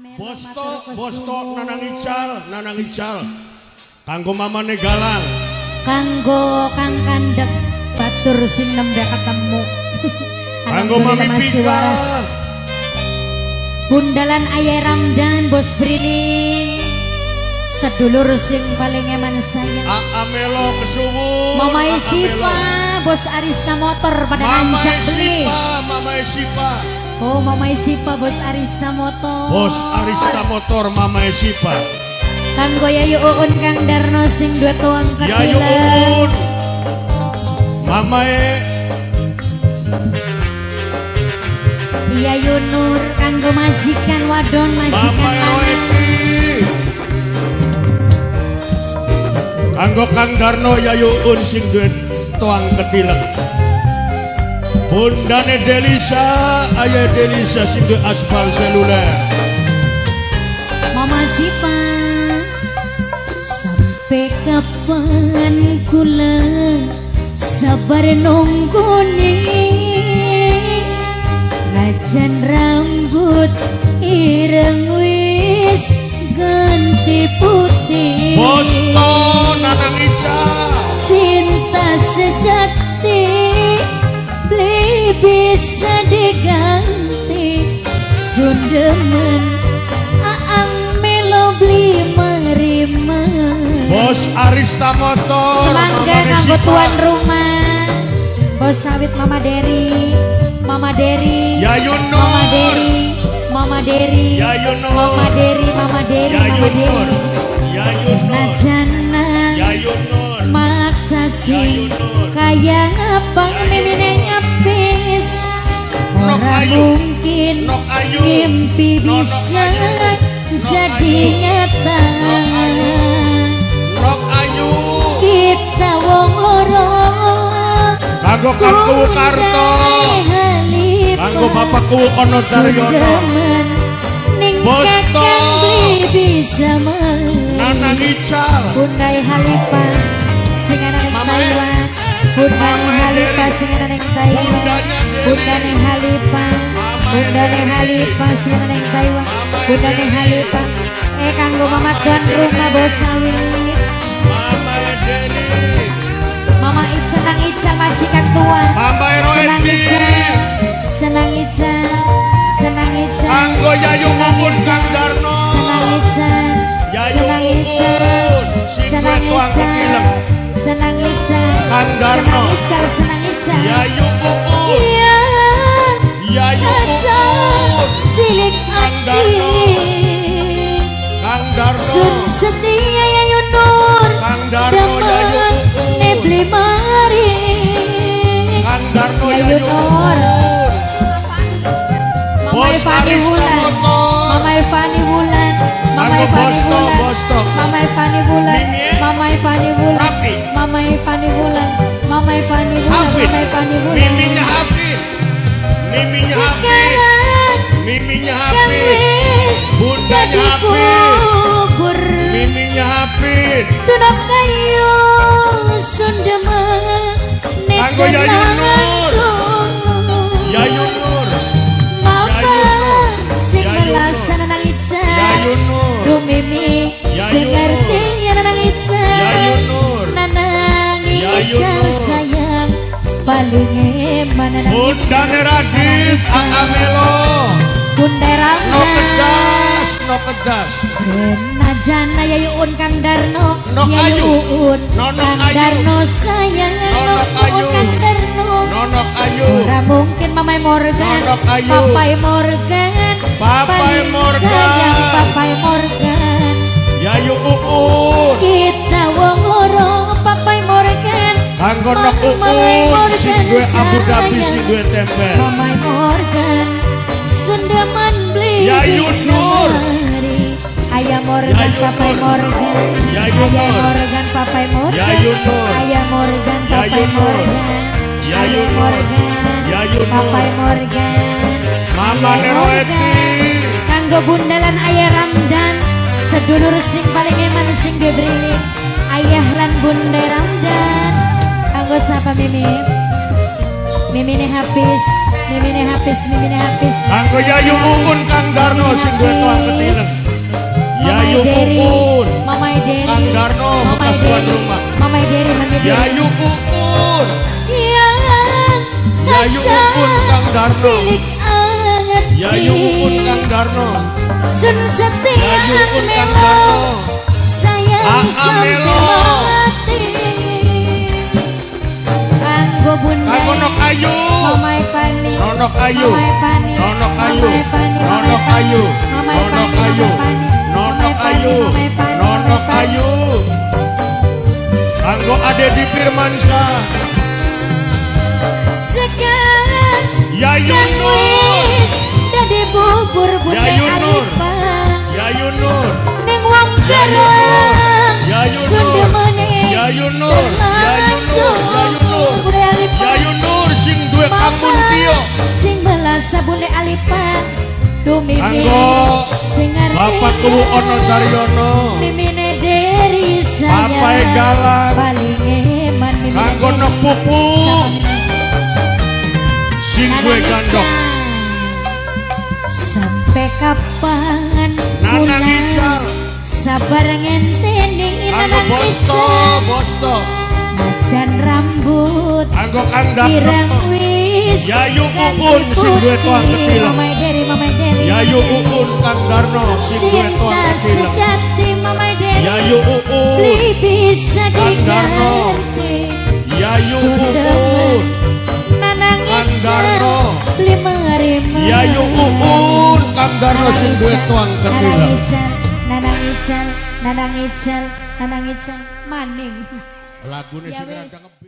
Bosto nanang ical kanggo mamane Galang, kanggo Kang Kandek batur sing nembe ketemu kanggo Mami Pika, Bundalan Ayah Ramdan Bos Briling, sedulur sing paling eman sayang Amelo kesuwun, Mama Isipa Bos Arista Motor pada nanjak beli Mama Isipa. Oh Mama Isipa Bos Arista Motor, Bos Arista Motor Mama Isipa, kanggo Yayu Uun Kang Darno sing dua tuang Yayu Uun Mama Yayu Nur kanggo majikan wadon majikan Mama kanggo Kang Darno Yayu Uun sing duwe tuang ketilek, Bundane Delisa Ayah Delisa sing duwe aspal seluler, Mama Sipa sampai kapan kula sabar nunggune najan rambut ireng wis ganti putih. Bosto nanang ica Cinta sejati beli bisa diganti sundemen aang melo beli marima. Bos Arista Motor Semangga Mama kanggo Isipa, tuan rumah Bos sawit Mama Deri Yayu Nur, Mama Deri Yayu Nur, Mama Deri Yayu Nur, Yayu Nur, Najana Yayu Nur, maksa Yayu si Nur, kaya abang mimine nyapis Nok ora Ayu, mungkin Nok Ayu, mimpi Nok bisa Ayu, jadi nyata. Rok Ayu, Kita wong loro kanggo Kang Kuwu Karto, kanggo Bapak Kuwu Ono Daryono, Bosto, bisa Nanang Ical, Bundai Halipa singan neng Mama Taiwan, Bundai Mama Halipa Deri, singan neng Taiwan, Bundanya Deri, Bundai Halipa, Mama Bundai Deri, Halipa singan neng Taiwan, Mama Bundai Deri, Halipa. Kanggo mama tuan rumah bos sawit, Mama Deri, Mama Ica nang Ica majikan tuan. Mama Senang Eroeti, Ica, senang Ica, senang Ica, kanggo Yayu Uun Kang Darno, senang Ica, Yayu senang Ica, Uun, sing duwe senang tuang Ica, ketilek, senang Ica, Kang Darno, senang Ica, Yayu Uun, ya Yayu Ica, Uun, cilik Kang hati, Darno, Kang Darno, sun setia Yayu Nur, Kang Darno Yayu demen Uun, nebli mari, Kang Darno Yayu Yayu Nur. Uun, Mama Bos Evani Arista Wulan, Motor, Mama Evani Wulan, Mama kanggo Evani Bosto, Wulan, Bosto, Mama Evani Wulan, Mimi, Mama Evani Wulan, Rapi, Mama Evani Wulan, Mama Evani Wulan, Hafid, Mama Evani Wulan. Miminya Hafid, Miminya Hafid, Sekarang Miminya yang Hafid, wis Bundanya jadi Hafid, kubur, Miminya Hafid, tunak kayu sundema kanggo Yayu Nur, Yayu Nur, Mama Yayu sing Yayu melaksana nang Ica, Yayu Nur, Rumimi Yayu sing ngerti ya nang Ica, Yayu Nur, nanang Yayu Ica Nur. sayang paling eman nang Bundane Radit, Amelo, Bunda no Ramdan kedas, no kedas, senajan Yayu Uun Kang Darno, Nok Ayu, Yayu Uun Nonok Kang Ayu, Darno sayang Nonok Nok Ayu, Uun Kang Darno. Nonok Ayu, Ora mungkin Mamai Morgan, Nonok Ayu, Papai Morgan, Papai paling Morgan. sayang Papai Morgan. Yayu Uun, Kita wong loro Papai Morgan, kanggo Nok Mamai Uun, sing duwe Morgan Abu Dhabi, sayang. sing duwe tempel, Mamai Morgan, Sundaman beli Yayu bisa Nur. mari. Ayah Morgan, Yayu Papai Nur. Morgan, Yayu Ayah Nur. Morgan, Papai Morgan, Yayu Nur. Ayah Morgan, Papai Yayu Nur. Morgan, Yayu Ayah Nur. Morgan, Yayu Nur. Papai Morgan, Mama Ayah Neroeti, Morgan, kanggo bundalan Ayah Ramdan, sedulur sing paling eman sing diberi Ayah lan Bunda Ramdan, kanggo siapa Mimi? Mimine Hafiz, Mimine Hafiz, Mimine Hafiz. kanggo Yayu Uun Kang Darno, sing duwe tuang ketilek. Deri, Uun, Mamai Deri, Kang Darno, Mamai bekas tuan Deri, rumah. Mamai Deri, Mami Deri. Yayu Uun, Yang Yayu Uun, Kang Darno. cilik anget. Yayu Uun Kang Darno, Sun setia Yayu Uun Kang melo, Darno. sayang sampai Melo. mati. Anggo bunda, Nonok Ayu, Mamai Pani, Nonok Ayu, Mamai Pani, Nonok Ayu, Mamai Pani, Nonok Mamai Ayu, Mamai Nonok Pani, Ayu, Mamai Pani, Nonok Mamai Ayu, Pani, Mamai Pani, Nonok Mamai Pani. Ayu. Anggo Ade di Firmansyah, Sekarang Yayu kan Nur, wis dadi bubur bunda Yayu Nur. Alipang. Yayu Nur, Ning wong Yayu Nur, garang Yayu Nur, sundemene Yayu Nur, Yayu Nur, Yayu Nur, Bunda Alipang. Yayu Nur sing duwe Kang Muntio. Sing belasa Bunda Alipang. Duh mimi Anggo sing arep Bapak Kuwu Ono Saryono, mimine Deri saya Papai Galang. paling eman mimine Kanggo Deri. Nok Pupu, sing duwe gandok. Sampai kapan Nanang pulang Ical. sabar ngenteni Kanggo Nanang Bosto, Ical. Bosto, Macan rambut Anggo Kang pirang Darno, wis Yayu ganti Uun sing duwe tuang putih. kecil. Mamai Deri, Mamai Deri. Yayu Uun Kang Darno sing duwe tuang Cinta kecil. sejati Mamai Deri. Yayu Uun, Beli bisa Kang Darno. diganti. Yayu Sudah Uun, Nanang Kang Ical Darno. beli merima. Yayu Uun, Kang Darno sing duwe tuang kecil. Nanang Ical, Nanang Ical, Nanang Ical, Nanang Ical, maning. Lagune Ya sing wes. rada ngebeat.